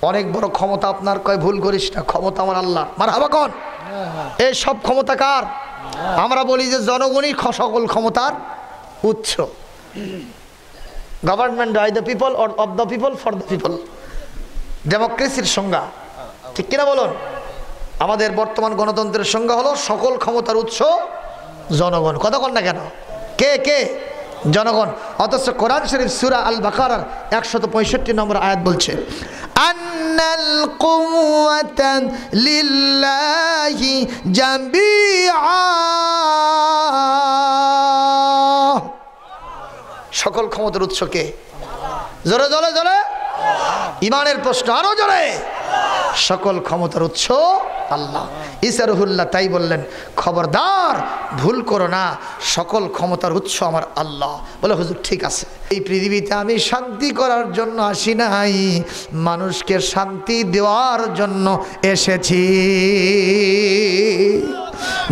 অনেক বড় ক্ষমতা আপনার, কয় ভুল করিস না, ক্ষমতা আমার আল্লাহ। মারহাবা কোন? এই সব ক্ষমতা কার? আমরা বলি যে জনগণই সকল ক্ষমতার উৎস। Government by the people or of the people for the people, ডেমোক্রেসির সংজ্ঞা, ঠিক কিনা বলুন? আমাদের বর্তমান গণতন্ত্রের সংজ্ঞা হলো সকল ক্ষমতার উৎস জনগণ। কথা কন না কেন? কে কে? জনগণ। অথচ কোরআন শরীফ সূরা আল বাকারার 165 নম্বর আয়াত বলছে, আন্নাল কুওয়াতা লিল্লাহি জামিআ, সকল ক্ষমতার উৎস কে? জোরে জোরে জোরে ইমানের প্রশ্ন, আরো জোরে। সকল ক্ষমতার উৎস আল্লাহ। ঈসা রুহুল্লাহ তাই বললেন, খবরদার ভুল করো না, সকল ক্ষমতার উৎস আমার আল্লাহ। বলে হুজুর ঠিক আছে, এই পৃথিবীতে আমি শান্তি করার জন্য আসি নাই, মানুষকে শান্তি দেওয়ার জন্য এসেছি।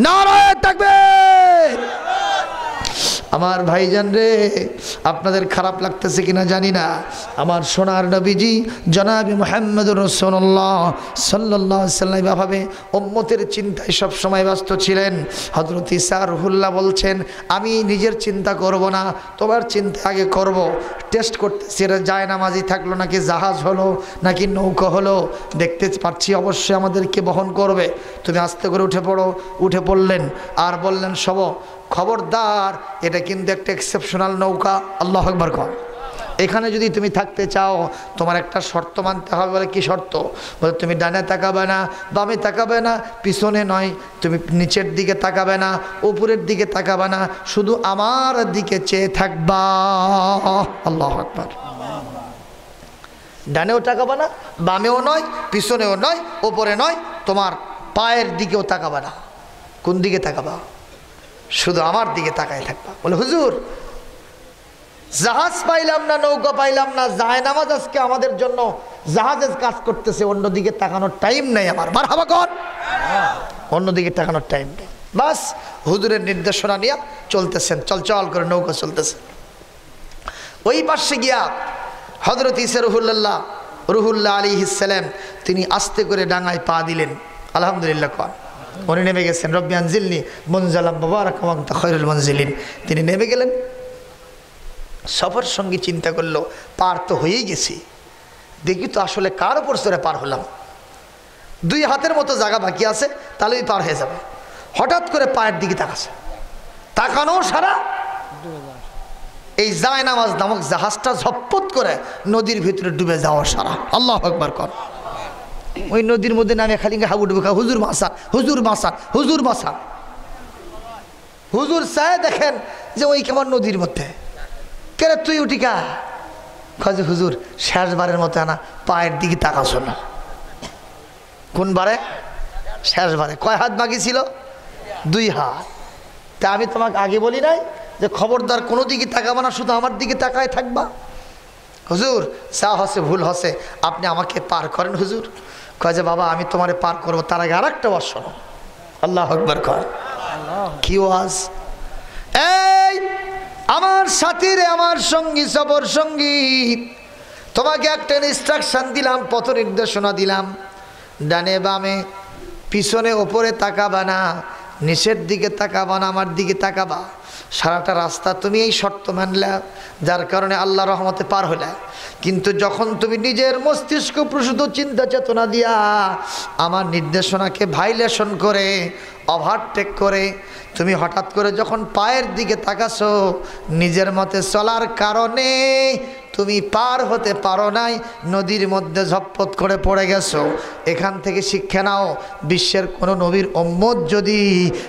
নারায়ে তাকবীর। আমার ভাইজান রে, আপনাদের খারাপ লাগতেছে কিনা জানি না, আমার সোনার নবীজি জনাবে মুহাম্মদুর রাসূলুল্লাহ সাল্লাল্লাহু আলাইহি ওয়াসাল্লাম ভাবে উম্মতের চিন্তায় সব সময় ব্যস্ত ছিলেন। হযরত ঈসা রুহুল্লাহ বলছেন, আমি নিজের চিন্তা করব না, তোমার চিন্তা আগে করব। টেস্ট করতেছি, এরা যায় নামাজি থাকলো নাকি জাহাজ হলো নাকি নৌকা হলো, দেখতে পাচ্ছি অবশ্যই আমাদেরকে বহন করবে। তুমি আস্তে করে উঠে পড়ো। উঠে পড়লেন আর বললেন, সব খবরদার, এটা কিন্তু একটা এক্সেপশনাল নৌকা। আল্লাহু আকবার কর। এখানে যদি তুমি থাকতে চাও, তোমার একটা শর্ত মানতে হবে। বলে কি শর্ত? বলে তুমি ডানে তাকাবে না, বামে তাকাবে না, পিছনে নয়, তুমি নিচের দিকে তাকাবে না, উপরের দিকে তাকাবে না, শুধু আমার দিকে চেয়ে থাকবা। আল্লাহু আকবার। ডানেও তাকাবে না, বামেও নয়, পিছনেও নয়, উপরে নয়, তোমার পায়ের দিকেও তাকাবে না। কোন দিকে তাকাবা? শুধু আমার দিকে তাকায় থাকবা। বলে হুজুর, জাহাজ পাইলাম না, নৌকা পাইলাম না, যায় নামাজ আজকে আমাদের জন্য জাহাজের কাজ করতেছে, অন্যদিকে তাকানোর টাইম নেই আমার। মারহাবা কর। অন্যদিকে তাকানোর টাইম নেই। বাস হুজুরের নির্দেশনা নিয়ে চলতেছেন, চল চল করে নৌকা চলতেছে। ওই পাশে গিয়া হযরত ঈসা রুহুল্লাহ আলাইহিস সালাম তিনি আস্তে করে ডাঙায় পা দিলেন। আলহামদুলিল্লাহ কর। উনি নেমে গেছেন, রব্বি আনজিলনি মুনজালাম মুবারাকাম ওয়া আনতা খায়রুল মুনজিলিন। তিনি নেমে গেলেন। সফর সঙ্গী চিন্তা করলো, পার তো হয়েই গেছি, দেখি তো আসলে কার উপর চড়ে পার হলাম। 2 হাতের মতো জায়গা বাকি আছে, তাহলেই পার হয়ে যাবে। হঠাৎ করে পায়ের দিকে তাকাছে, তাকানো সারা এই যায় নামাজ নামক জাহাজটা ঝপ্পত করে নদীর ভিতরে ডুবে যাওয়া সারা। আল্লাহু আকবার কর। ওই নদীর মধ্যে নামে খালি হাবু ডুবে খা, হুজুর বাঁচান, হুজুর বাঁচান, হুজুর বাঁচান। হুজুর চায় দেখেন যে ওই কেমন নদীর মধ্যে, কেন তুই উঠিকা? কাজে হুজুর শেষবারের মতো আনা পায়ের দিকে তাকাছো না। কোন বারে? শেষবারে। কয় হাত বাকি ছিল? 2 হাত। তা আমি তোমাকে আগে বলি নাই যে খবরদার কোনো দিকে তাকাবা না, শুধু আমার দিকে তাকায় থাকবা? হুজুর যা হসে ভুল হসে, আপনি আমাকে পার করেন হুজুর। কয় যে বাবা আমি তোমারে পার করবো, তার আগে আর একটা ওয়াজ শোনো। আল্লাহু আকবার কর। কি ওয়াজ? এই আমার সাথী রে, আমার সঙ্গী, সফর সঙ্গী, তোমাকে একটা ইনস্ট্রাকশন দিলাম, পথ নির্দেশনা দিলাম। ডানে বামে পিছনে ওপরে তাকাবা না, নিচের দিকে তাকাবা না, আমার দিকে তাকাবা। সারাটা রাস্তা তুমি এই শর্ত মানলা, যার কারণে আল্লাহ রহমতে পার হলে। কিন্তু যখন তুমি নিজের মস্তিষ্ক প্রসূত চিন্তা চেতনা দিয়া আমার নির্দেশনাকে ভাইলেশন করে, ওভারটেক করে তুমি হঠাৎ করে যখন পায়ের দিকে তাকাছো, নিজের মতে চলার কারণে তুমি পার হতে পারো নাই, নদীর মধ্যে ঝপ্পত করে পড়ে গেছো। এখান থেকে শিক্ষা নাও, বিশ্বের কোনো নবীর উম্মত যদি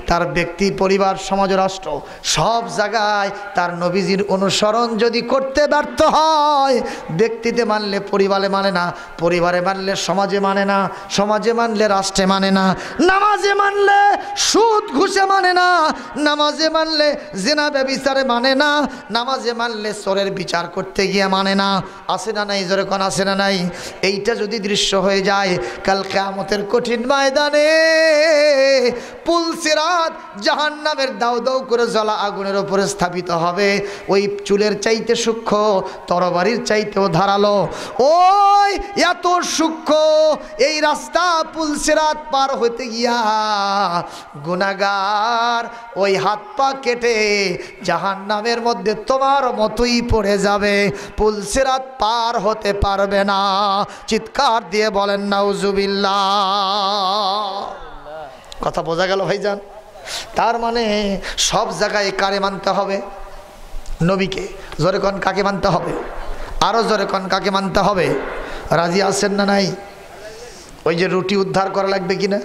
তার ব্যক্তি, পরিবার, সমাজ, রাষ্ট্র সব জায়গায় তার নবীজির অনুসরণ যদি করতে ব্যর্থ হয়, ব্যক্তিতে মানলে পরিবারে মানে না, পরিবারে মানলে সমাজে মানে না, সমাজে মানলে রাষ্ট্রে মানে না, নামাজে মানলে সুদ ঘুষে মানে না, নামাজে মানলে জিনা ব্যভিচারে মানে না, নামাজে মানলে চোরের বিচার করতে গিয়ে মানে না। আছে না নাই? জোরে কোন আছে না নাই? এইটা যদি দৃশ্য হয়ে যায় কাল কিয়ামতের কঠিন ময়দানে পুলসিরাত জাহান্নামের দাউ দাউ করে জ্বলা আগুনের উপরে স্থাপিত হবে। ওই চুলের চাইতে সূক্ষ্ম, তরবারির চাইতেও ধারালো। ওই এত সূক্ষ্ম এই রাস্তা পুলসিরাত পার হতে গিয়া গুনাহগার ওই হাত পা কেটে জাহান্নামের মধ্যে তোমার মতোই পড়ে যাবে, পুলসিরাত পার হতে পারবে না। চিৎকার দিয়ে বলেন নাউজুবিল্লাহ। কথা বোঝা গেল ভাইজান? তার মানে সব জায়গায় কারে মানতে হবে? নবীকে। জোরে কোন কাকে মানতে হবে? আরো জোরে কোন কাকে মানতে হবে? রাজি আছেন না নাই? ওই যে রুটি উদ্ধার করা লাগবে কিনা,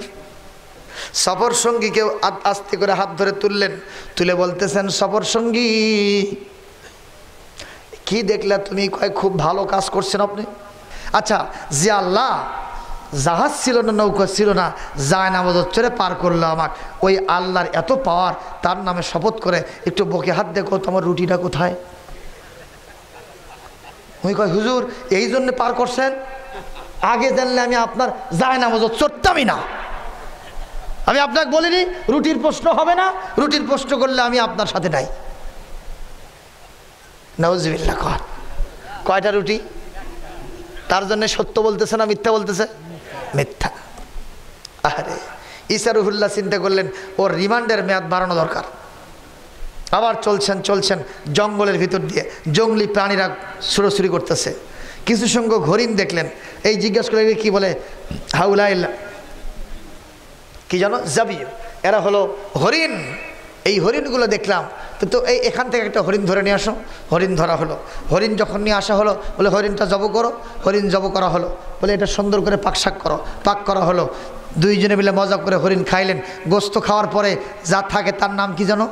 সফর সঙ্গীকে আস্তে করে হাত ধরে তুললেন, তুলে বলতেছেন সফর সঙ্গী কি দেখলে তুমি? কয় খুব ভালো কাজ করছেন আপনি। আচ্ছা, যে আল্লাহ জাহাজ ছিল না, নৌকা ছিল না, যায় নামাজ চড়ে পার করলো আমাকে, ওই আল্লাহর এত পাওয়ার, তার নামে শপথ করে একটু বকে হাত দেখো তোমার রুটিটা কোথায়? ওই কয় হুজুর এই জন্য পার করছেন, আগে জানলে আমি আপনার যায় নামাজ চড়তামই না। আমি আপনাকে বলিনি রুটির প্রশ্ন হবে না, রুটির প্রশ্ন করলে আমি আপনার সাথে নাই। নাউজুবিল্লাহ। কয়টা রুটি? তার জন্য সত্য বলতেছে না মিথ্যা বলতেছে? মিথ্যা। আরে ঈসা রুহুল্লাহ চিন্তা করলেন ওর রিমান্ডের মেয়াদ বাড়ানো দরকার। আবার চলছেন জঙ্গলের ভিতর দিয়ে, জঙ্গলি প্রাণীরা ছুটোছুটি করতেছে। কিছু সংখ্যক হরিণ দেখলেন। এই জিজ্ঞাসা করলেন কি বলে? হাউলাইল্লা কি জানো? জাবিউ। এরা হলো হরিণ। এই হরিণগুলো দেখলাম তো এই এখান থেকে একটা হরিণ ধরে নিয়ে আসো। হরিণ ধরা হলো। হরিণ যখন নিয়ে আসা হলো বলে হরিণটা জব করো। হরিণ জব করা হলো। বলে এটা সুন্দর করে পাকশাক করো। পাক করা হলো। দুইজনে মিলে মজা করে হরিণ খাইলেন। গোস্ত খাওয়ার পরে যা থাকে তার নাম কি জানো?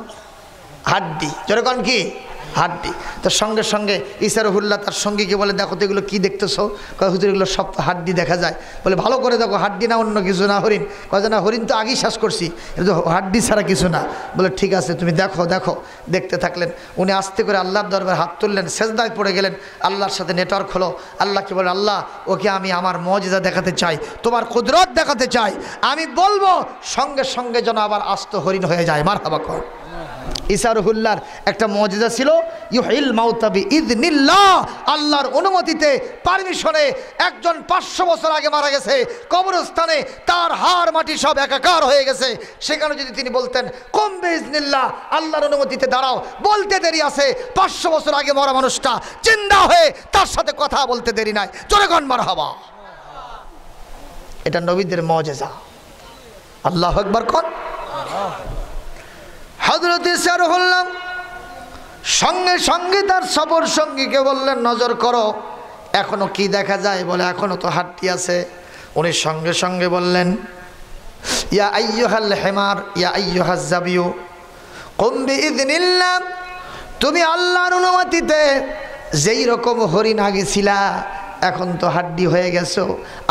হাড্ডি। যেরকম কি হাড্ডি। তো সঙ্গে সঙ্গে ঈসা রুহুল্লাহ তার সঙ্গীকে বলে দেখো তো এগুলো কী দেখতেছো? কয় হুজুর এগুলো সব হাড্ডি দেখা যায়। বলে ভালো করে দেখো হাড্ডি না অন্য কিছু না হরিণ। কয় না হরিণ তো আগেই শ্বাস করছি, এটা তো হাড্ডি ছাড়া কিছু না। বলে ঠিক আছে তুমি দেখো দেখো। দেখতে থাকলেন। উনি আস্তে করে আল্লাহর দরবারে হাত তুললেন, সেজদায় পড়ে গেলেন, আল্লাহর সাথে নেটওয়ার্ক হলো। আল্লাহকে বলে আল্লাহ ওকে আমি আমার মুজিজা দেখাতে চাই, তোমার কুদরত দেখাতে চাই, আমি বলবো সঙ্গে সঙ্গে যেন আবার আস্ত হরিণ হয়ে যায়। মারহাবা কর। ঈসা রুহুল্লাহর একটা মুজিজা ছিল ইউহিল মাউতা বিইذনিল্লাহ, আল্লাহর অনুমতিতে পারমিশনে। একজন 500 বছর আগে মারা গেছে, কবরস্থানে তার হাড় মাটি সব একাকার হয়ে গেছে। সেখানে যদি তিনি বলতেন কুম বিইذনিল্লাহ, আল্লাহর অনুমতিতে দাঁড়াও, বলতে দেরি আছে। 500 বছর আগে মরা মানুষটা জিন্দা হয়ে তার সাথে কথা বলতে দেরি নাই। জোরে কোন মারহাবা। এটা নবীদের মুজিজা। আল্লাহু আকবার কোন। হযরত ঈসা রুহুল্লাহ সঙ্গে সঙ্গে তার সফর সঙ্গীকে বললেন নজর করো এখনো কি দেখা যায়। বলে এখনো তো হাড্ডি আছে। উনি সঙ্গে সঙ্গে বললেন ইয়া আইয়ুহাল হিমার ইয়া আইয়ুহাজ জাবিউ কুম বিইذনিল্লাহ, তুমি আল্লাহর অনুমতিতে যেই রকম হরিণ আগে ছিলা এখন তো হাড্ডি হয়ে গেছো,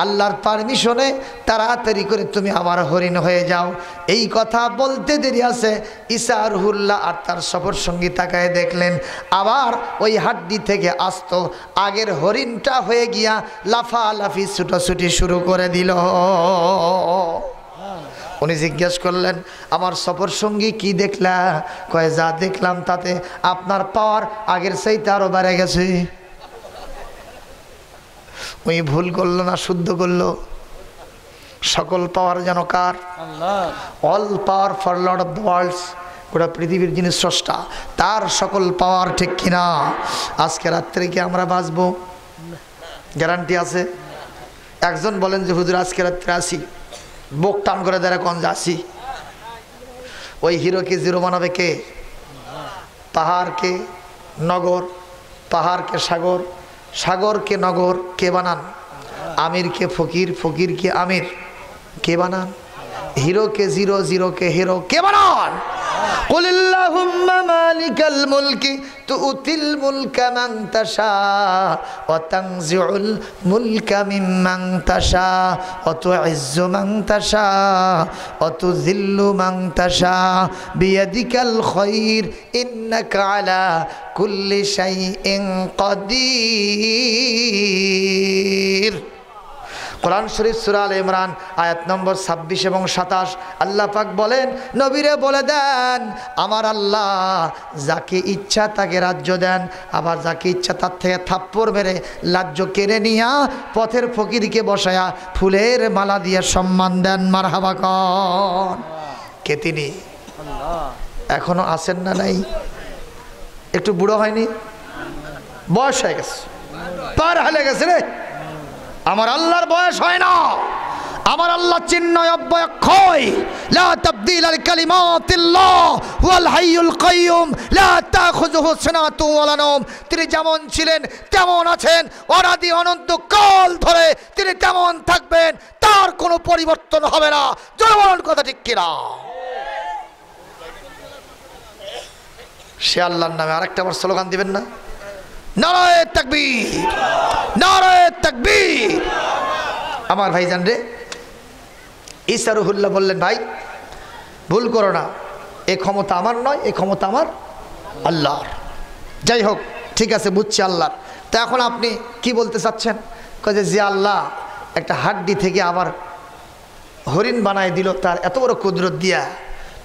আল্লাহর পারমিশনে তাড়াতাড়ি করে তুমি আবার হরিণ হয়ে যাও। এই কথা বলতে দেরি আছে। ঈসা রুহুল্লাহ আর তার সফর সঙ্গী তাকায় দেখলেন আবার ওই হাড্ডি থেকে আস্ত আগের হরিণটা হয়ে গিয়া লাফালাফি ছুটোছুটি শুরু করে দিল। উনি জিজ্ঞেস করলেন আমার সফর সঙ্গী কি দেখলা? কয় যা দেখলাম তাতে আপনার পাওয়ার আগের চাইতে আরো বেড়ে গেছে। ওই ভুল করলো না শুদ্ধ করলো? সকল পাওয়ার যেন কার? All power for lord of the worlds, গোটা পৃথিবীর যিনি স্রষ্টা তার সকল পাওয়ার। ঠিক কিনা? আজকে রাত্রে কি আমরা বাঁচবো? গ্যারান্টি আছে? একজন বলেন যে হুজুর আজকে রাত্রে আসি, বুক টান করে দেয় কোন যে আসি। ওই হিরোকে জিরো বানাবে কে? পাহাড়কে নগর, পাহাড়কে সাগর, সাগরকে নগর কে বানান? আমিরকে ফকির, ফকিরকে আমির কে বানান? হিরোকে জিরো, জিরোকে হিরো কে বানান? কুলিল্লাহুম্মা মালিকাল মুলকি তুতিল মুলকা মান তাশা ওয়া তানজিউল মুলকা মিম্মান তাশা ওয়া তুইজ্জু মান তাশা ওয়া তুযিল্লু মান তাশা বিয়াদিকাল খায়র ইন্নাকা আলা কুল্লি শাইইন কাদির। কোরআন শরীফ সূরা আলে ইমরান আয়াত নম্বর 26 এবং 27 আল্লাহ পাক বলেন, নবীরে বলে দেন আমার আল্লাহ যাকে ইচ্ছা তাকে রাজ্য দেন, আবার যাকে ইচ্ছা তার থেকে থাপ্পড় মেরে রাজ্য কেড়ে নিয়া পথের ফকিরকে বসায়া ফুলের মালা দিয়ে সম্মান দেন। মারহাবা কন। কে তিনি? এখনো আছেন না নাই? একটু বুড়ো হয়নি? বয়স হয়ে গেছে, পার হয়ে গেছে রে। আমার আল্লাহর বয়স হয় না, আমার আল্লাহ চিহ্ন অব্যয়ক্ষয়। লা তাবদীলা লিকালিমাতিল্লাহ ওয়াল হাইয়ুল কাইয়ুম লা তাখুযুহু সিনাতুন ওয়ালা নাওম। তিনি যেমন ছিলেন তেমন আছেন, অনাদি অনন্ত কাল ধরে তিনি তেমন থাকবেন, তার কোনো পরিবর্তন হবে না। জোরে বলুন কথা ঠিক কিনা? সে আল্লাহর নামে আরেকটা বার স্লোগান দিবেন না? নারায়ে তাকবীর, নারায়ে তাকবীর। আমার ভাইজান রে, ঈসা রুহুল্লাহ বললেন, ভাই ভুল করো না, এই ক্ষমতা আমার নয়, এই ক্ষমতা আমার আল্লাহর। যাই হোক, ঠিক আছে, বুঝছি আল্লাহর। তো এখন আপনি কি বলতে চাচ্ছেন? কয়ে যে আল্লাহ একটা হাড্ডি থেকে আবার হরিণ বানায় দিল, তার এত বড় কুদরত দিয়া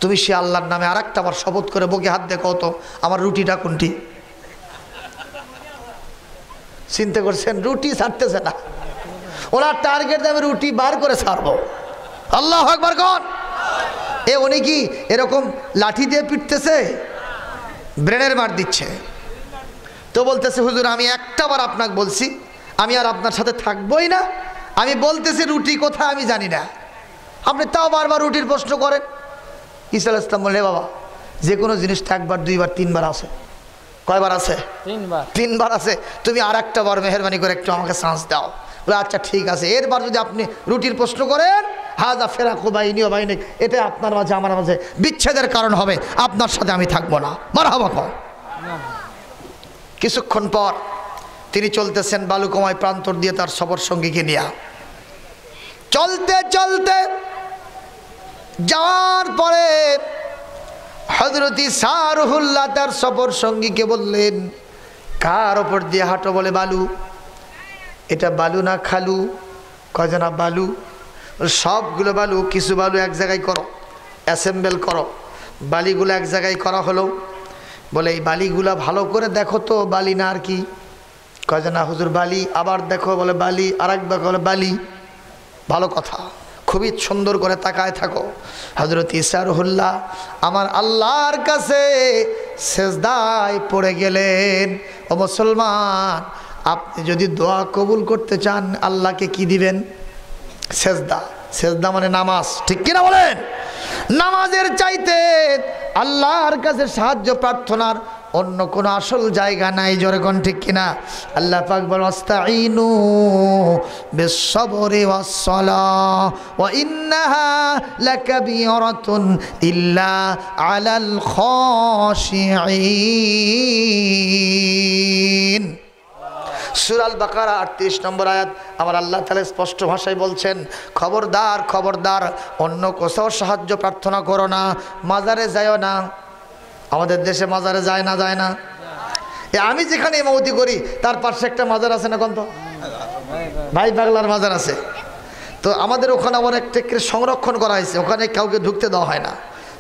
তুমি সে আল্লাহর নামে আর একটা বার শপথ করে বুকে হাত দেখো তো আমার রুটিটা কোনটি? চিন্তা করছেন? রুটি ছাড়তেছে না, ওনার টার্গেট আমি রুটি বার করে ছাড়বো। আল্লাহু আকবার কোন? এ উনি কি এরকম লাঠি দিয়ে পিটতেছে? ব্রেনের মার দিচ্ছে। তো বলতেছে, হুজুর আমি একটা বার আপনাকে বলছি, আমি আর আপনার সাথে থাকবোই না। আমি বলতেছি রুটি কোথায় আমি জানি না, আপনি তাও বারবার রুটির প্রশ্ন করেন। ঈসা আলাইহিস সালাম বললেন, বাবা যে কোনো জিনিসটা একবার, দুইবার, তিনবার আছে। কয়বার আছে? তিনবার আছে। তুমি আর একটা বার মেহরবানি করে একটু আমাকে চান্স দাও। বলে আচ্ছা ঠিক আছে, এরবার যদি আপনি রুটির প্রশ্ন করেন, হাজা ফেরাকু বাইনি ওয়া বাইনিক, এটা আপনার মাঝে আমার মাঝে বিচ্ছেদের কারণ হবে, আপনার সাথে আমি থাকবো না। মারহাবা কও। কিছুক্ষণ পর তিনি চলতেছেন বালুকময় প্রান্তর দিয়ে তার সফর সঙ্গীকে নিয়ে। চলতে চলতে যাওয়ার পরে হযরত ঈসা রুহুল্লাহ তার সফর সঙ্গীকে বললেন, কার ওপর দিয়ে হাঁটো? বলে বালু। এটা বালু না খালু? কয় না বালু। সবগুলো বালু, কিছু বালু এক জায়গায় করো, অ্যাসেম্বল করো। বালিগুলো এক জায়গায় করা হলো। বলে এই বালিগুলা ভালো করে দেখো তো বালি না আর কি? কয় না হুজুর বালি। আবার দেখো, বলে বালি। আর একবার বলে বালি। ভালো কথা, খুবই সুন্দর করে তাকায় থাকো। হযরত ঈসা রুহুল্লাহ আমার আল্লাহর কাছে সেজদায় পড়ে গেলেন। ও মুসলমান, আপনি যদি দোয়া কবুল করতে চান আল্লাহকে কি দিবেন? সেজদা। সেজদা মানে নামাজ, ঠিক কিনা বলেন? নামাজের চাইতে আল্লাহর কাছে সাহায্য প্রার্থনার অন্য কোন আসল জায়গা নাই। জোরে কোন ঠিক কিনা? আল্লাহ পাক বলেন, আস্তাঈনু বিস-সাবরি ওয়াস-সালাহ ওয়া ইন্নাহা লাকাবীরাতুন ইল্লা আলাল খাশিঈন। সূরা আল বাকারা 38 নম্বর আয়াত। আমার আল্লাহ তাআলা স্পষ্ট ভাষায় বলছেন, খবরদার খবরদার, অন্য কোথাও সাহায্য প্রার্থনা করো না, মাজারে যাও না। আমাদের দেশে মাজারে যায় না? যায় না? আমি যেখানে ইমামতি করি তার পাশে একটা মাজার আছে না? কোন তো ভাই পাগলার মাজার আছে। তো আমাদের ওখানে আবার একটা সংরক্ষণ করা হয়েছে, ওখানে কাউকে ঢুকতে দেওয়া হয় না।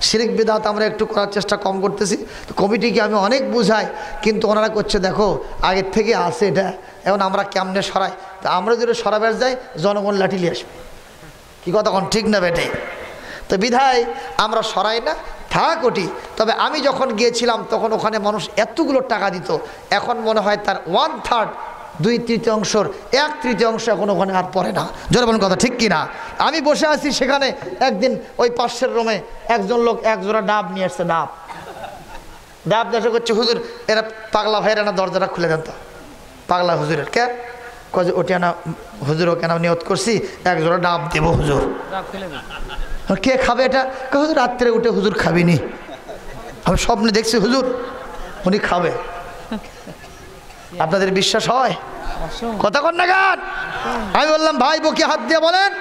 শিরক বিদআত আমরা একটু করার চেষ্টা কম করতেছি। তো কমিটিকে আমি অনেক বুঝাই, কিন্তু ওনারা করছে দেখো আগের থেকে আছে এটা, এখন আমরা কেমনে সরাই? তো আমরা যদি সরাবার যাই জনগণ লাঠি নিয়ে আসবে। কি কথা কোন ঠিক না বেটে? তো বিধায় আমরা সরাই না, থাক ওটি। তবে আমি যখন গিয়েছিলাম তখন ওখানে মানুষ এতগুলো টাকা দিত, এখন মনে হয় তার 1/3, 2/3 1/3 এখন ওখানে আর পড়ে না। জোরে বলুন কথা ঠিক কিনা? আমি বসে আছি সেখানে, একদিন ওই পাশের রুমে একজন লোক এক জোড়া ডাব নিয়ে আসছে। ডাব দেশে করছে, হুজুর এরা পাগলা ভাইয়েরা না দরজাটা খুলে দেন তো। পাগলা হুজুরের কে? কয়ে ওটি না হুজুর, ওকে না নিয়ত করছি এক জোড়া ডাব দেবো হুজুর। কে খাবে এটা? হুজুর রাত্রে উঠে হুজুর খাবিনি। আমি স্বপ্নে দেখছি হুজুর উনি খাবে। আপনাদের বিশ্বাস হয়? কথা কন না গান। আমি বললাম ভাই বুকে হাত দিয়ে বলেন,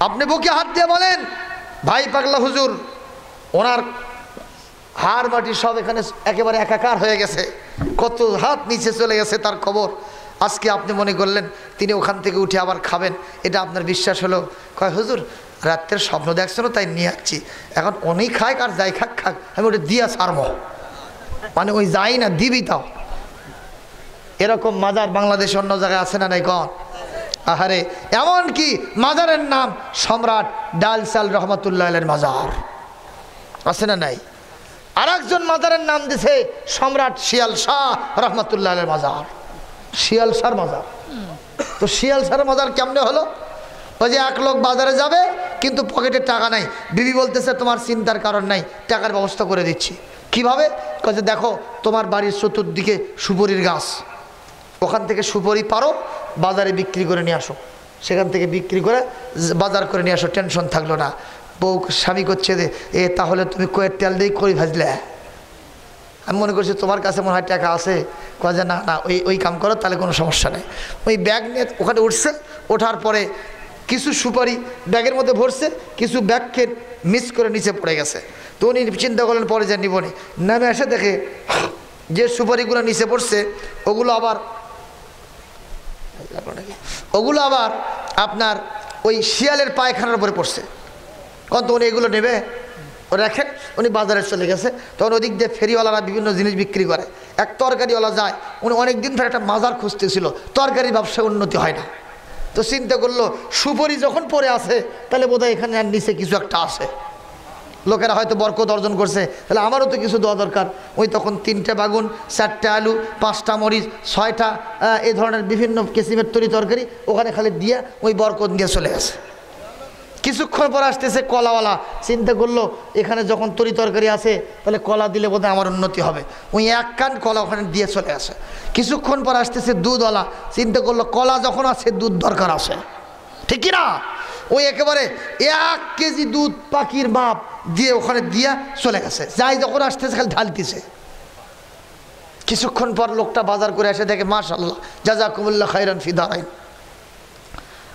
আপনি বুকে হাত দিয়ে বলেন ভাই পাগলা হুজুর ওনার হাড় মাটি সব এখানে একেবারে একাকার হয়ে গেছে, কত হাত নিচে চলে গেছে তার খবর। আজকে আপনি মনে করলেন তিনি ওখান থেকে উঠে আবার খাবেন, এটা আপনার বিশ্বাস হলো? কয় হুজুর রাত্রের স্বপ্ন দেখছিল তাই নিয়ে আসছি, এখন উনি খাক আর যাই খাক খাক, আমি ওটা দিয়া ছাড়ব, মানে ওই যাই না দিবি তাও। এরকম মাজার বাংলাদেশে অন্য জায়গায় আছে না নাই কন? আহারে, এমন কি মাজারের নাম সম্রাট ডালসাল রহমতুল্লাহ আলাইহির মাজার, আছে না নাই? আর একজন মাজারের নাম দিছে সম্রাট শিয়াল শাহ রহমতুল্লাহ আলাইহির মাজার, শিয়াল শাহর মাজার। তো শিয়াল শাহর মাজার কেমনে হলো? ওই যে এক লোক বাজারে যাবে কিন্তু পকেটে টাকা নাই, বিবি বলতেছে তোমার চিন্তার কারণ নাই, টাকার ব্যবস্থা করে দিচ্ছি। কিভাবে? কাজে দেখো তোমার বাড়ির চতুর্দিকে সুপারির গাছ, ওখান থেকে সুপারি পারো বাজারে বিক্রি করে নিয়ে আসো, সেখান থেকে বিক্রি করে বাজার করে নিয়ে আসো, টেনশন থাকলো না। বউ স্বামী করছে যে তাহলে তুমি কয়ের তেল দিয়ে করি ভাজলে। আমি মনে করছি তোমার কাছে মনে হয় টাকা আছে, কাজে না না ওই কাম করো তাহলে কোনো সমস্যা নেই। ওই ব্যাগ নিয়ে ওখানে উঠছে, ওঠার পরে কিছু সুপারি ব্যাগের মধ্যে ভরছে, কিছু ব্যাগকে মিস করে নিচে পড়ে গেছে। তো উনি চিন্তা করলেন পরে যে নিবনি, নামে এসে দেখে যে সুপারিগুলো নিচে পড়ছে ওগুলো আবার আপনার ওই শিয়ালের পায়খানার উপরে পড়ছে। কত উনি এগুলো নেবে ও রাখেন, উনি বাজারে চলে গেছে। তখন ওদিক দিয়ে ফেরিওয়ালারা বিভিন্ন জিনিস বিক্রি করে, এক তরকারিওয়ালা যায়, উনি অনেক দিন ধরে একটা মাজার খুঁজতেছিল, তরকারি ব্যবসায় উন্নতি হয় না। তো চিন্তা করলো সুপারি যখন পড়ে আছে তাহলে বোধহয় এখানে আর নিচে কিছু একটা আছে, লোকেরা হয়তো বরকত অর্জন করছে, তাহলে আমারও তো কিছু দেওয়া দরকার। ওই তখন 3টে বাগুন, 4টে আলু, 5টা মরিচ, 6টা এই ধরনের বিভিন্ন কিসিমের তরকারি ওখানে খালি দিয়ে ওই বরকত দিয়ে চলে গেছে। কিছুক্ষণ পর আসতেছে কলাওয়ালা, চিন্তা করলো এখানে যখন তরকারি আছে তাহলে কলা দিলে বোধহয় আমার উন্নতি হবে, ওই এক কান কলা ওখানে দিয়ে চলে আসে। কিছুক্ষণ পর আসতেছে দুধওয়ালা, চিন্তা করলো কলা যখন আছে দুধ দরকার আছে, ঠিক কিনা? ওই একেবারে 1 কেজি দুধ পাখির মাপ দিয়ে ওখানে দিয়া চলে গেছে, যাই যখন আসতেছে খালি ঢালতেছে। কিছুক্ষণ পর লোকটা বাজার করে এসে দেখে মাশাআল্লাহ জাযাকুমুল্লাহ খাইরান ফি দারাইন,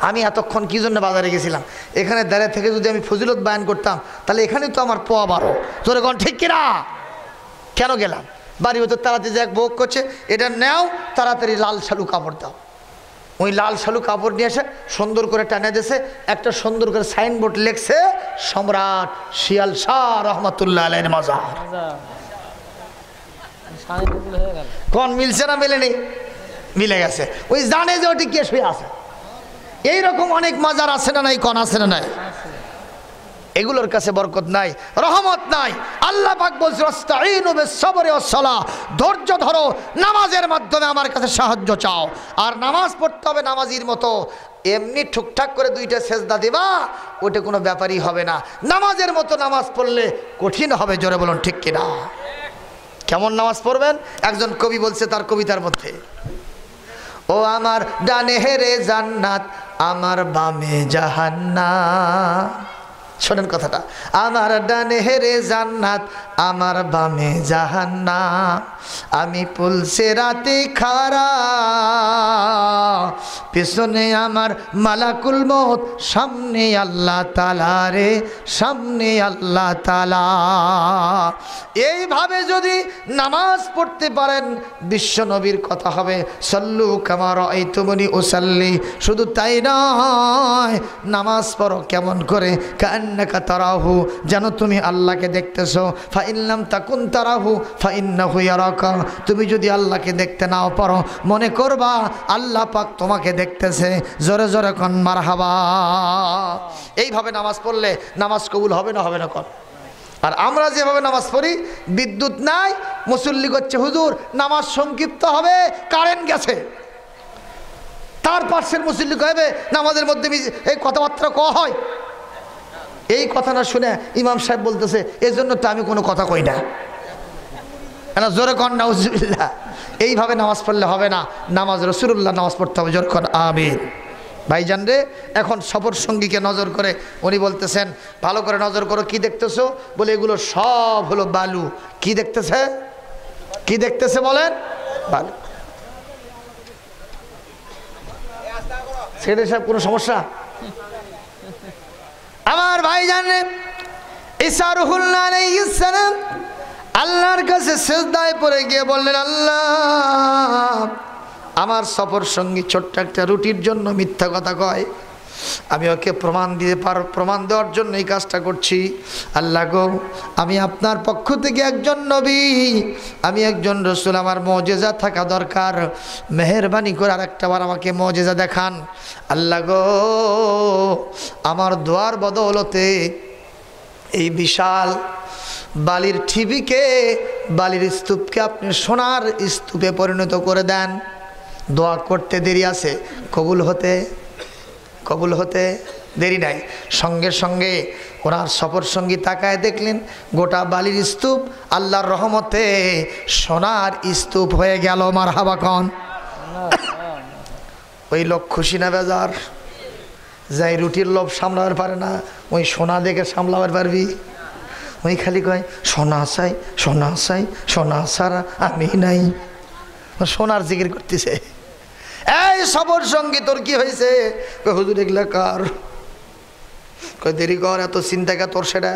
আমি এতক্ষণ কি জন্য বাজারে গেছিলাম, এখানে দাঁড়িয়ে থেকে যদি আমি ফজিলত বয়ান করতাম তাহলে এখানে তো আমার পোয়া 12, তোর কোন ঠিক কিনা? কেন গেলাম? বাড়ি হতো তাড়াতাড়ি এক ভোগ করছে, এটা নেও তাড়াতাড়ি লাল শালু কাপড় দাও। ওই লাল শালু কাপড় নিয়ে এসে সুন্দর করে টানে দিয়েছে, একটা সুন্দর করে সাইনবোর্ড লেখছে সম্রাট শিয়াল শাহ রহমতুল্লাহ আলাইহির মাজার। কোন মিলছে না মেলেনি? মিলে গেছে। ওই জানে যে ওটি কে শুয়ে আছে। এইরকম অনেক মাজার আছে না নাই? কোন আছে না নাই? এগুলোর কাছে বরকত নাই, রহমত নাই। আল্লাহ পাক বলছে আস্তাঈনু বিস-সাবরি ওয়াস-সালাহ, ধৈর্য ধরো, নামাজের মাধ্যমে আমার কাছে সাহায্য চাও। আর নামাজ পড়তে হবে নামাজির মতো, এমনি ঠুকঠাক করে 2টা সেজদা দিবা ওটা কোনো ব্যাপারই হবে না। নামাজের মতো নামাজ পড়লে কঠিন হবে, জোরে বলুন ঠিক কিনা? কেমন নামাজ পড়বেন? একজন কবি বলছে তার কবিতার মধ্যে, ও আমার ডানে হেরে জান্নাত, আমার বামে জাহান্নাম। শোনেন কথাটা, আমার ডানে হেরে জান্নাত, আমার বামে জাহান্নাম। আমি পুলসে রাতে খাড়া, পিছনে আমার মালাকুল মউত, সামনে আল্লাহ তাআলা রে, সামনে আল্লাহ তাআলা। এইভাবে যদি নামাজ পড়তে পারেন বিশ্ব নবীর কথা হবে সাল্লু কামা রাআইতুমুনি উসাল্লি। শুধু তাই নয়, নামাজ পড়ো কেমন করে? কান্নাকা তারাহু, যেন তুমি আল্লাহকে দেখতেছো। ফাইন লাম তাকুন তারাহু ফাইন্নাহু ইয়ারাকা, তুমি যদি আল্লাহকে দেখতে নাও পারো মনে করবা আল্লাহ পাক তোমাকে দেখতেছে। জোরে জোরে কোন মারহাবা। এইভাবে নামাজ পড়লে নামাজ কবুল হবে না? হবে না কোন? আর আমরা যেভাবে নামাজ পড়ি, বিদ্যুৎ নাই, মুসল্লি করছে হুজুর নামাজ সংক্ষিপ্ত হবে, কারেন্ট গেছে, তার পাশের মুসল্লি কইবে নামাজের মধ্যে এই কথাবার্তা কওয়া হয়। এই কথা না শুনে ইমাম সাহেব বলতেছে এজন্য তো আমি কোনো কথা কই না। জোরে কন নাউজুবিল্লাহ। এইভাবে নামাজ পড়লে হবে না, নামাজ রাসূলুল্লাহ নামাজ পড়তে হবে। জোরে কন আমিন। ভাইজান রে, এখন সফর সঙ্গীকে নজর করে উনি বলতেছেন, ভালো করে নজর করো, কি দেখতেছো? বলে এগুলো সব হলো বালু। কি দেখতেছে? কি দেখতেছে বলেন? বালু। সেটা সব কোনো সমস্যা? আমার ভাইজান রে, ঈসা রূহুল্লাহ আলাইহিস সালাম আল্লাহর কাছে সিজদায় পড়ে গিয়ে বললেন, আল্লাহ, আমার সফর সঙ্গী ছোট্ট একটা রুটির জন্য মিথ্যা কথা কয়, আমি ওকে প্রমাণ দেওয়ার জন্য এই কাজটা করছি। আল্লাহ গো, আমি আপনার পক্ষ থেকে একজন নবী, আমি একজন রসুল, আমার মুজিজা থাকা দরকার, মেহেরবানি করে আরেকটাবার আমাকে মুজিজা দেখান। আল্লাহ গো, আমার দোয়ার বদৌলতে এই বিশাল বালির ঠিবিকে, বালির স্তূপকে আপনি সোনার স্তূপে পরিণত করে দেন। দোয়া করতে দেরি আছে, কবুল হতে দেরি নাই। সঙ্গে সঙ্গে ওনার সফর সঙ্গী তাকায় দেখলেন গোটা বালির স্তূপ আল্লাহর রহমতে সোনার স্তূপ হয়ে গেল। মারহাবা কন। ওই লোক খুশি না বেজার? যাই রুটির লোভ সামলাবার পারে না, ওই সোনা দেখে সামলাবার পারবি? ওই খালি কয় সোনা চাই, সোনা চাই, সোনা ছাড়া আমি নাই। সোনার জিকির করতেছে। এই সফর সঙ্গী তোর কি হয়েছে? হুজুর এগুলা কার? কয় দেরি কর, এত চিন্তা কে তোর? সেটা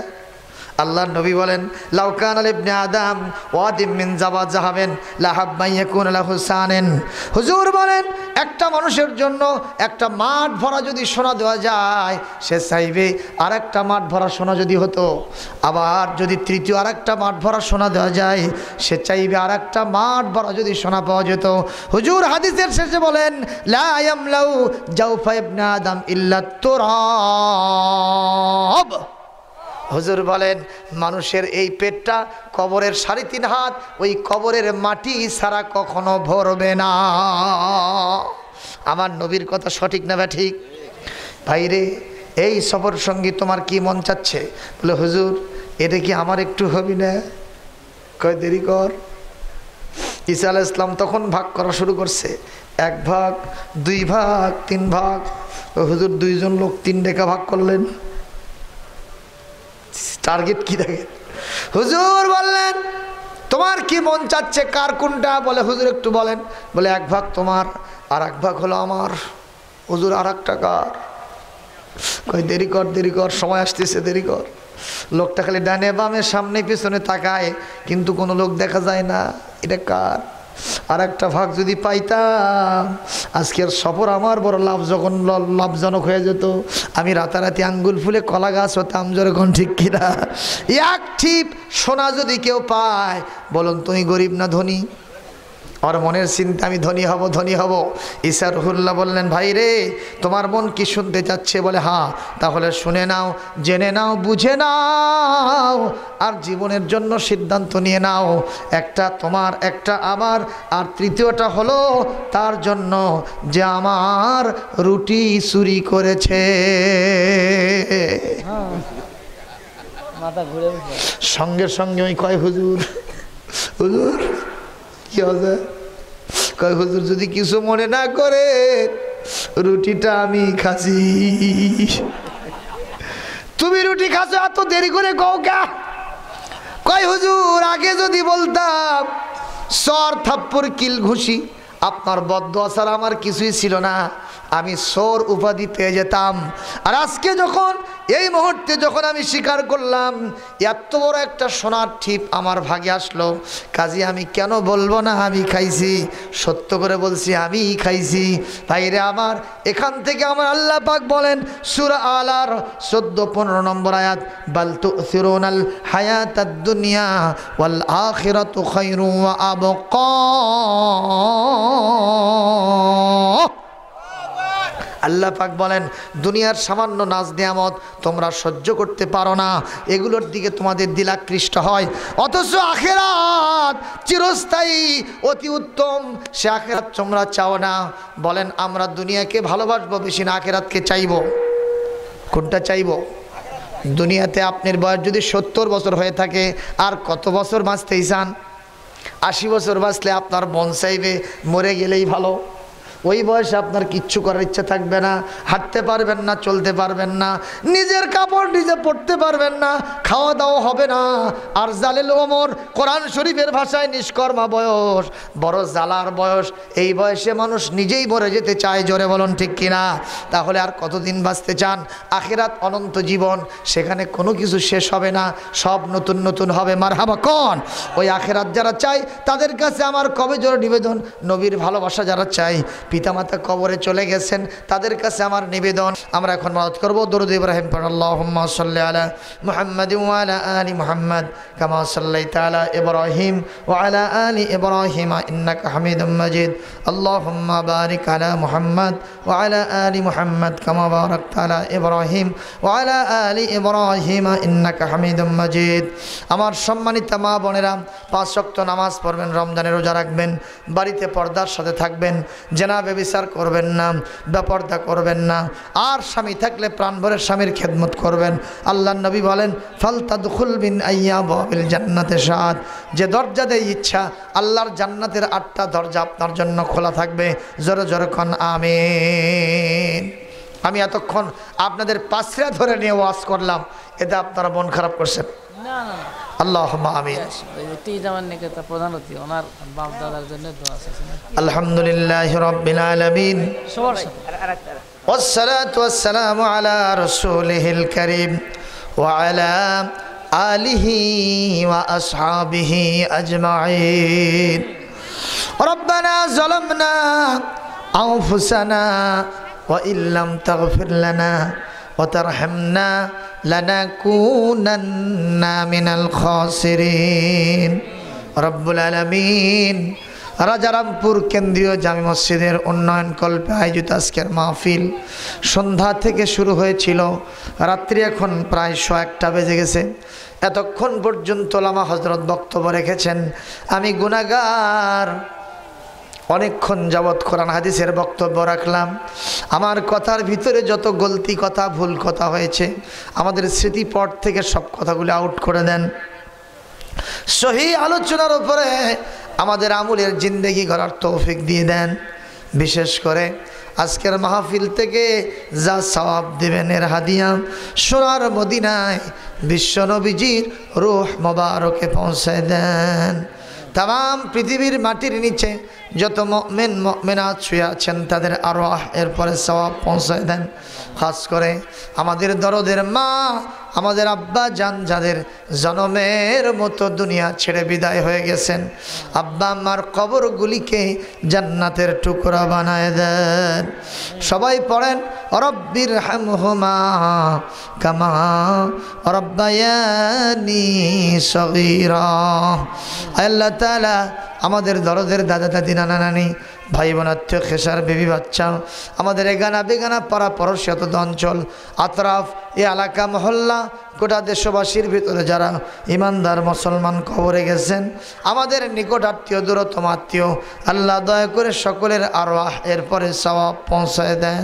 আল্লাহর নবী বলেন, লাউ কানা লিবনি আদম ওয়াদিম মিন যাহাবেন লাহাব্বা ইয়াকুন লাহু সানান। হুজুর বলেন, একটা মানুষের জন্য একটা মাঠ ভরা যদি সোনা দেওয়া যায়, সে চাইবে আর একটা মাঠ ভরা সোনা যদি হতো। আবার যদি তৃতীয় আর একটা মাঠ ভরা সোনা দেওয়া যায়, সে চাইবে আর একটা মাঠ ভরা যদি সোনা পাওয়া যেত। হুজুর হাদিসের শেষে বলেন, লা ইয়ামলাউ জাওফা ইবনে আদম ইল্লা তুরাব। হুজুর বলেন, মানুষের এই পেটটা কবরের 3.5 হাত, ওই কবরের মাটি ছাড়া কখনো ভরবে না। আমার নবীর কথা সঠিক না ঠিক? ভাইরে, এই সফর সঙ্গী তোমার কি মন চাচ্ছে? বলে হুজুর এটা কি আমার একটু হবি না? কয় দেরি কর। ঈসা আলাইহিস সালাম তখন ভাগ করা শুরু করছে, 1 ভাগ, 2 ভাগ, 3 ভাগ। হুজুর 2 জন লোক 3 রেখা ভাগ করলেন। টার্গেট কি দেখেন? হুজুর বললেন, তোমার কি মন চাচ্ছে, কার কোনটা? বলে হুজুর একটু বলেন। বলে 1 ভাগ তোমার, আর 1 ভাগ হলো আমার। হুজুর আর একটা কার? কই দেরি কর, দেরি কর, সময় আসতেছে, দেরি কর। লোকটা খালি ডানে বামে সামনে পিছনে তাকায়, কিন্তু কোনো লোক দেখা যায় না। এটা কার? আর একটা ভাগ যদি পাইতাম, আজকের সফর আমার বড় লাভজনক হয়ে যেত। আমি রাতারাতি আঙ্গুল ফুলে কলা গাছ হতাম। যেরকম ঠিক কিনা? 1 ছিপ সোনা যদি কেউ পায়, বলুন তুমি গরিব না ধনী? আর মনের চিন্তা আমি ধনী হব, ধনী হব। ঈসা রূহুল্লাহ বললেন, ভাই রে, তোমার মন কি শুনতে চাচ্ছে? বলে হ্যাঁ। তাহলে শুনে নাও, জেনে নাও, বুঝে নাও, আর জীবনের জন্য সিদ্ধান্ত নিয়ে নাও। একটা তোমার, একটা আমার, আর তৃতীয়টা হলো তার জন্য যে আমার রুটি চুরি করেছে। সঙ্গে সঙ্গে ওই কয় হুজুর, হুজুর কি হবে? কয় হুজুর যদি কিছু মনে না করে, রুটিটা আমি খাসি। তুমি রুটি খাসো, এত দেরি করে কও কা? কয় হুজুর আগে যদি বলতাম, সর থাপ্পড় কিল ঘুষি, আপনার বদদোয়া ছাড়া আমার কিছুই ছিল না, আমি সোর উপাধি পেয়ে যেতাম। আর আজকে যখন এই মুহূর্তে যখন আমি স্বীকার করলাম এত বড় একটা সোনার ঠিপ আমার ভাগে আসলো, কাজী আমি কেন বলবো না আমি খাইছি? সত্য করে বলছি, আমি খাইছি। ভাইরে আমার, এখান থেকে আমার আল্লাহ পাক বলেন সূরা আলার 14-15 নম্বর আয়াত, বাল তুসিরুনাল হায়াতাদ দুনিয়া ওয়াল আখিরাতু খায়রুন ওয়া আবকা। আল্লাহ পাক বলেন, দুনিয়ার সামান্য নাজ নিয়ামত তোমরা সহ্য করতে পারো না, এগুলোর দিকে তোমাদের দিল আকৃষ্ট হয়, অথচ আখিরাত চিরস্থায়ী, অতি উত্তম, সে আখিরাত তোমরা চাও না। বলেন আমরা দুনিয়াকে ভালোবাসবো বেশি না আখিরাতকে চাইবো? কোনটা চাইবো? দুনিয়াতে আপনার বয়স যদি 70 বছর হয়ে থাকে, আর কত বছর বাঁচতেই চান? 80 বছর বাঁচলে আপনার মন চাইবে মরে গেলেই ভালো। ওই বয়সে আপনার কিচ্ছু করার ইচ্ছা থাকবে না, হাঁটতে পারবেন না, চলতে পারবেন না, নিজের কাপড় নিজে পরতে পারবেন না, খাওয়া দাওয়া হবে না। আর জালেল ওমর, কোরআন শরীফের ভাষায় নিষ্কর্মা বয়স, বড় জালার বয়স। এই বয়সে মানুষ নিজেই মরে যেতে চায়, জোরে বলুন ঠিক কিনা? তাহলে আর কতদিন বাঁচতে চান? আখিরাত অনন্ত জীবন, সেখানে কোনো কিছু শেষ হবে না, সব নতুন নতুন হবে। মারহাবা কোন? ওই আখিরাত যারা চায় তাদের কাছে আমার কবে জোরে নিবেদন, নবীর ভালোবাসা যারা চায়, পিতামাতা কবরে চলে গেছেন, তাদের কাছে আমার নিবেদন, আমরা এখন মাদত করবো দরুদ ইব্রাহিম পড়। আল্লাহুম্মা সাল্লি আলা মুহাম্মাদ ওয়া আলা আলি মুহাম্মাদ কামা সাল্লাইতা আলা ইব্রাহিম ওয়া আলা আলি ইব্রাহিম ইন্নাকা হামিদুম মাজিদ। আল্লাহুম্মা বারিক আলা মুহাম্মাদ ওয়া আলা আলি মুহাম্মাদ কামা বারাকতা আলা ইব্রাহিম ওয়া আলা আলি ইব্রাহিম ইন্নাকা হামিদুম মাজিদ। আমার সম্মানিত মা বোনেরা, 5 ওয়াক্ত নামাজ পড়বেন, রমজানের রোজা রাখবেন, বাড়িতে পর্দার সাথে থাকবেন, জেনা ব্যভিচার করবেন না, বেপর্দা করবেন না, আর স্বামী থাকলে প্রাণ ভরে স্বামীর খেদমত করবেন। আল্লাহর নবী বলেন, ফালতাদখুল মিন আইয়াবিল জান্নাতে শাআত, যে দরজা দেয় ইচ্ছা, আল্লাহর জান্নাতের 8টা দরজা আপনার জন্য খোলা থাকবে। জোরে জোরে কোন আমিন। আমি এতক্ষণ আপনাদের পাশরা ধরে নিয়ে ওয়াজ করলাম, এতে আপনারা মন খারাপ করছেন? না না, আল্লাহুম্মা আমিন। আলহামদুলিল্লাহি রাব্বিল আলামিন, والصلاة والسلام على رسوله الكريم وعلى آله وأصحابه أجمعين. ربنا ظلمنا أنفسنا وإن لم تغفر لنا وترحمنا لنكونن من الخاسرين. رب العالمين। রাজারামপুর কেন্দ্রীয় জামি মসজিদের উন্নয়ন কল্পে আয়োজিত আজকের মাহফিল সন্ধ্যা থেকে শুরু হয়েছিল, রাত্রি এখন প্রায় 1:01 বেজে গেছে। এতক্ষণ পর্যন্ত ওলামা হযরত বক্তব্য রেখেছেন। আমি গুনাহগার, অনেকক্ষণ যাবৎ কোরআন হাদিসের বক্তব্য রাখলাম। আমার কথার ভিতরে যত গলতি কথা, ভুল কথা হয়েছে, আমাদের স্মৃতিপট থেকে সব কথাগুলো আউট করে দেন। সহি আলোচনার উপরে আমাদের আমলের জিন্দেগি গড়ার তৌফিক দিয়ে দেন। বিশেষ করে আজকের মাহফিল থেকে যা সওয়াব দেবেন, এর হাদিয়া সোনার মদিনায় বিশ্বনবীজির রূহ মোবারকে পৌঁছে দেন। তাম পৃথিবীর মাটির নিচে যত মুমিন মুমিনাত শুয়ে আছেন, তাদের আরওয়াহ এরপরে সওয়াব পৌঁছায় দেন। খাস করে আমাদের দরদের মা, আমাদের আব্বা জান, যাদের জনমের মতো দুনিয়া ছেড়ে বিদায় হয়ে গেছেন, আব্বা আম্মার কবরগুলিকে জান্নাতের টুকরা বানায় দেন। সবাই পড়েন, রব্বির হামহুমা কামা রব্বায়ানি সগীরা। আল্লাহ তাআলা আমাদের দরদের দাদা দাদি, নানা নানি, ভাই বোন, আত্মীয়, খেসার, বেবি বাচ্চা, আমাদের এগানা বেগানা পাড়া পড়শি, অত অঞ্চল, আতরাফ, এ এলাকা, মহল্লা, গোটা দেশবাসীর ভিতরে যারা ইমানদার মুসলমান কবরে গেছেন, আমাদের নিকট আত্মীয়, দূরতম আত্মীয়, আল্লাহ দয়া করে সকলের আরওয়াহ এরপরে সওয়াব পৌঁছায় দেন।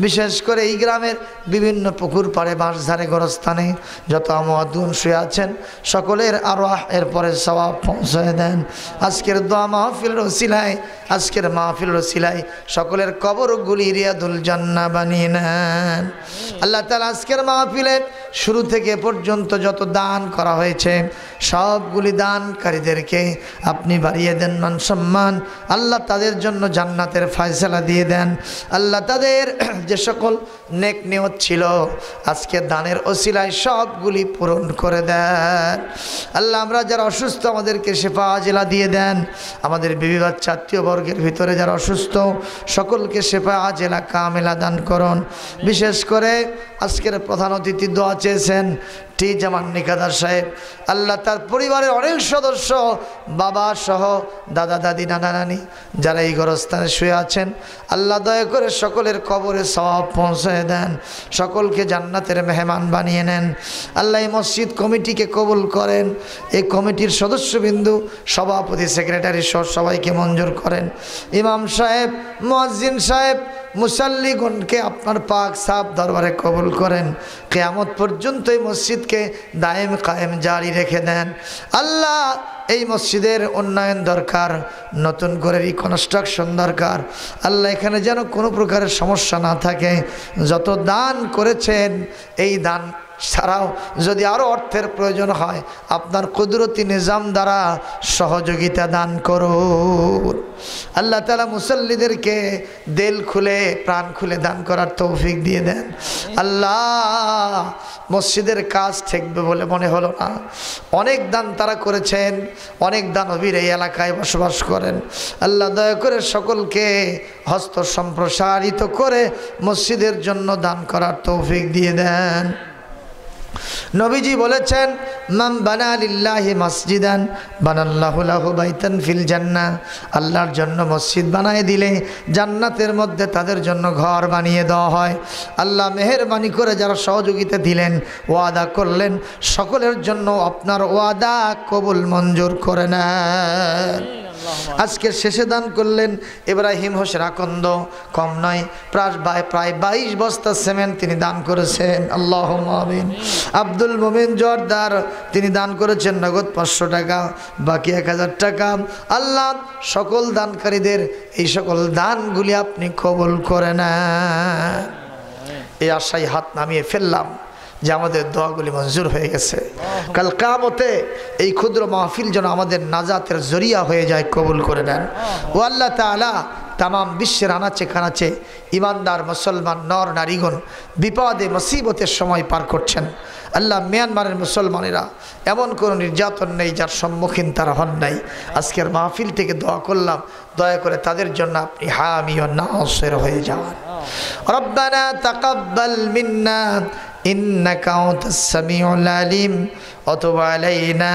বিশেষ করে এই গ্রামের বিভিন্ন পুকুর পাড়ে, বাঁশধারে, গোরস্থানে যত আমওয়াতুন শুয়ে আছেন, সকলের আরওয়াহ এরপরে সওয়াব পৌঁছায় দেন। আজকের দোয়া মাহফিলের ওসিলায়, আজকের মাহফিলের ওসিলায় সকলের কবরগুলি রিয়াদুল জান্নাহ বানিয়ে নেন। আল্লাহ তাআলা আজকের মাহফিলে শুরু থেকে পর্যন্ত যত দান করা হয়েছে, সবগুলি দানকারীদেরকে আপনি বাড়িয়ে দেন মান সম্মান। আল্লাহ তাদের জন্য জান্নাতের ফয়সালা দিয়ে দেন। আল্লাহ তাদের যে সকল নেক নিয়ত ছিল, আজকে দানের ওসিলায় সবগুলি পূরণ করে দেন। আল্লাহ আমরা যারা অসুস্থ, আমাদেরকে শেফা আজেলা দিয়ে দেন। আমাদের বিবি বাচ্চা, আত্মীয় বর্গের ভিতরে যারা অসুস্থ, সকলকে শেফা আজেলা কামেলা দান করুন। বিশেষ করে আজকের প্রধান অতিথি দোয়া চেয়েছেন টি জামান নিকাদার সাহেব। আল্লাহ তার পরিবারের অনেক সদস্য, বাবা সহ, দাদা দাদি, নানা নানি যারা এই গোরস্থানে শুয়ে আছেন, আল্লাহ দয়া করে সকলের কবরে সওয়াব পৌঁছায় দেন, সকলকে জান্নাতের মেহমান বানিয়ে নেন। আল্লাহ এই মসজিদ কমিটিকে কবুল করেন। এই কমিটির সদস্যবিন্দু, সভাপতি, সেক্রেটারি সহ সবাইকে মঞ্জুর করেন। ইমাম সাহেব, মুয়াজ্জিন সাহেব, মুসাল্লিগণকে আপনার পাক সাফ দরবারে কবুল করেন। কিয়ামত পর্যন্ত এই মসজিদকে দায়েম কায়েম জারি রেখে দেন। আল্লাহ এই মসজিদের উন্নয়ন দরকার, নতুন করে রিকনস্ট্রাকশন দরকার। আল্লাহ এখানে যেন কোনো প্রকারের সমস্যা না থাকে। যত দান করেছেন এই দান ছাড়াও যদি আরও অর্থের প্রয়োজন হয় আপনার কুদরতি নিজাম দ্বারা সহযোগিতা দান করুন। আল্লাহ তাআলা মুসল্লিদেরকে দিল খুলে প্রাণ খুলে দান করার তৌফিক দিয়ে দেন। আল্লাহ মসজিদের কাজ ঠেকবে বলে মনে হলো না। অনেক দান তারা করেছেন, অনেক দানবীর এই এলাকায় বসবাস করেন। আল্লাহ দয়া করে সকলকে হস্ত সম্প্রসারিত করে মসজিদের জন্য দান করার তৌফিক দিয়ে দেন। নবীজি বলেছেন, মান বানা লিল্লাহি মাসজিদান বানাল্লাহু লাহু বাইতান ফিল জান্নাহ। আল্লাহর জন্য মসজিদ বানিয়ে দিলে জান্নাতের মধ্যে তাদের জন্য ঘর বানিয়ে দেওয়া হয়। আল্লাহ মেহেরবানি করে যারা সহযোগিতা দিলেন, ওয়াদা করলেন, সকলের জন্য আপনার ওয়াদা কবুল মঞ্জুর করে নেন। আজকে শেষে দান করলেন ইব্রাহিম হোসেন আকন্দ, কম নয় প্রায় 22 বস্তা সিমেন্ট তিনি দান করেছেন। আল্লাহুম্মা আমিন। আব্দুল মোমিন জোয়ারদার তিনি দান করেছেন নগদ 500 টাকা, বাকি 1000 টাকা। আল্লাহ সকল দানকারীদের এই সকল দানগুলি আপনি কবুল করে নেন। এই আশায় হাত নামিয়ে ফেললাম যে আমাদের দোয়াগুলি মঞ্জুর হয়ে গেছে। কাল কিয়ামতে এই ক্ষুদ্র মাহফিল যেন আমাদের নাজাতের জরিয়া হয়ে যায়, কবুল করে নেন। ও আল্লাহ তাআলা তামাম বিশ্বের আনাচে কানাচে ইমানদার মুসলমান নর নারীগণ বিপদে মুসিবতের সময় পার করছেন। আল্লাহ মিয়ানমারের মুসলমানেরা এমন কোনো নির্যাতন নেই যার সম্মুখীন তারা হন নাই। আজকের মাহফিল থেকে দোয়া করলাম, দয়া করে তাদের জন্য আপনি হামি ও নাসির হয়ে যান। রব্বানা তাকাব্বাল মিন্না ইন্নাকা আনতাস সামিউল আলিম ওয়া তুব আলাইনা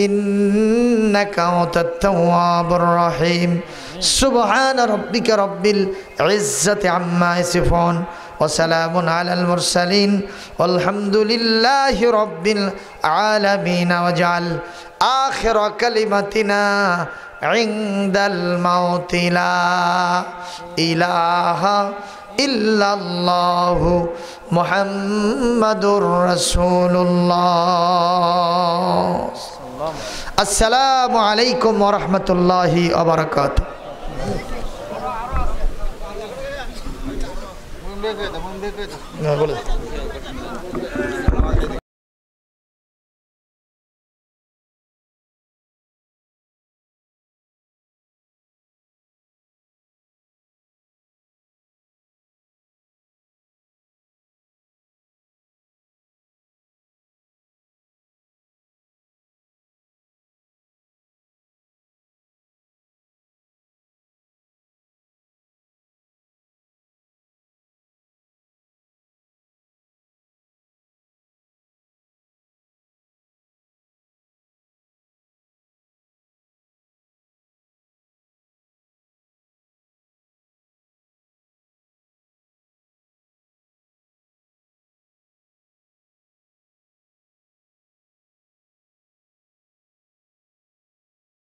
ইন্নাকা আনতাত তাওয়াবুর রহিম। সুবহানা রাব্বিকা রাব্বিল ইজ্জাতি আম্মা ইয়াসিফুন ওয়া সালামুন আলাল মুরসালিন ওয়ালহামদুলিল্লাহি রাব্বিল আলামিন। ওয়াজআল আখিরা কালিমাতিনা ইনদাল মাউতি লা ইলাহা ইল্লাল্লাহু মুহাম্মাদুর রাসূলুল্লাহ। আসসালামু আলাইকুম ওয়া রাহমাতুল্লাহি ওয়া বারাকাতুহু।